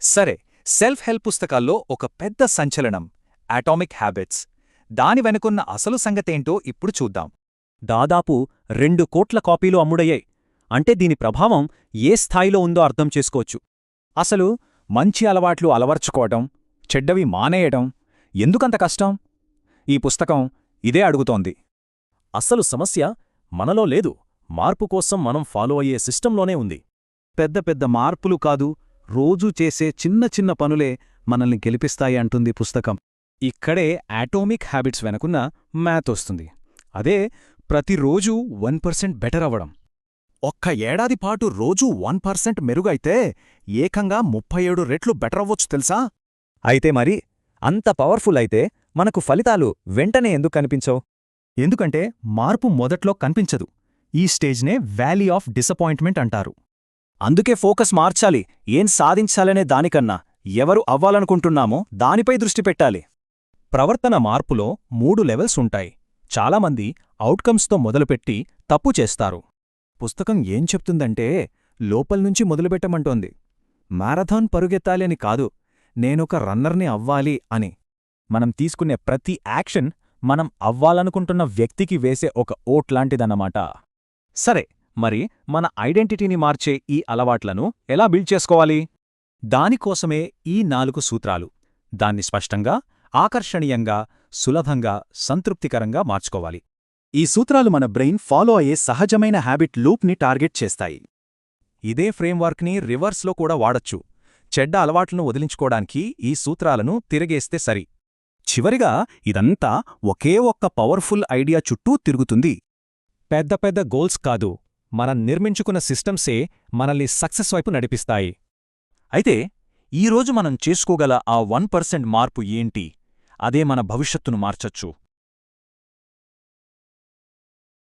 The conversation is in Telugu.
సరే, సెల్ఫ్ హెల్ప్ పుస్తకాల్లో ఒక పెద్ద సంచలనం అటామిక్ హ్యాబిట్స్. దాని వెనుకున్న అసలు సంగతేంటో ఇప్పుడు చూద్దాం. దాదాపు 2 కోట్ల కాపీలు అమ్ముడయ్యాయి. అంటే దీని ప్రభావం ఏ స్థాయిలో ఉందో అర్థం చేసుకోవచ్చు. అసలు మంచి అలవాట్లు అలవర్చుకోవటం, చెడ్డవి మానేయటం ఎందుకంత కష్టం? ఈ పుస్తకం ఇదే అడుగుతోంది. అసలు సమస్య మనలో లేదు, మార్పు కోసం మనం ఫాలో అయ్యే సిస్టంలోనే ఉంది. పెద్ద పెద్ద మార్పులు కాదు, రోజూ చేసే చిన్న చిన్న పనులే మనల్ని గెలిపిస్తాయి అంటుంది పుస్తకం. ఇక్కడే అటామిక్ హ్యాబిట్స్ వెనుకున్న మ్యాథ్ వస్తుంది. అదే ప్రతిరోజూ 1% బెటర్ అవ్వడం. ఒక్క ఏడాది పాటు రోజూ 1% మెరుగైతే ఏకంగా 37 రెట్లు బెటర్ అవ్వొచ్చు తెలుసా? అయితే మరి అంత పవర్ఫుల్ అయితే మనకు ఫలితాలు వెంటనే ఎందుకు కనిపించవు? ఎందుకంటే మార్పు మొదట్లో కనిపించదు. ఈ స్టేజ్నే వ్యాలీ ఆఫ్ డిసప్పాయింట్మెంట్ అంటారు. అందుకే ఫోకస్ మార్చాలి. ఏం సాధించాలనే దానికన్నా ఎవరు అవ్వాలనుకుంటున్నామో దానిపై దృష్టి పెట్టాలి. ప్రవర్తన మార్పులో 3 లెవెల్స్ ఉంటాయి. చాలామంది అవుట్కమ్స్తో మొదలుపెట్టి తప్పు చేస్తారు. పుస్తకం ఏం చెప్తుందంటే లోపల్నుంచి మొదలుపెట్టమంటోంది. మారథాన్ పరుగెత్తాలి అని కాదు, నేనొక రన్నర్ని అవ్వాలి అని. మనం తీసుకునే ప్రతి యాక్షన్ మనం అవ్వాలనుకుంటున్న వ్యక్తికి వేసే ఒక ఓట్లాంటిదన్నమాట. సరే, మరి మన ఐడెంటిటీని మార్చే ఈ అలవాట్లను ఎలా బిల్డ్ చేసుకోవాలి? దానికోసమే ఈ 4 సూత్రాలు. దాన్ని స్పష్టంగా, ఆకర్షణీయంగా, సులభంగా, సంతృప్తికరంగా మార్చుకోవాలి. ఈ సూత్రాలు మన బ్రెయిన్ ఫాలో అయ్యే సహజమైన హ్యాబిట్ లూప్ని టార్గెట్ చేస్తాయి. ఇదే ఫ్రేమ్వర్క్ని రివర్స్లో కూడా వాడొచ్చు. చెడ్డ అలవాట్లను వదిలించుకోవడానికి ఈ సూత్రాలను తిరగేస్తే సరి. చివరిగా ఇదంతా ఒకే ఒక్క పవర్ఫుల్ ఐడియా చుట్టూ తిరుగుతుంది. పెద్ద పెద్ద గోల్స్ కాదు, మనం నిర్మించుకున్న సిస్టమ్సే మనల్ని సక్సెస్ వైపు నడిపిస్తాయి. అయితే ఈరోజు మనం చేసుకోగల ఆ 1% మార్పు ఏంటి? అదే మన భవిష్యత్తును మార్చొచ్చు.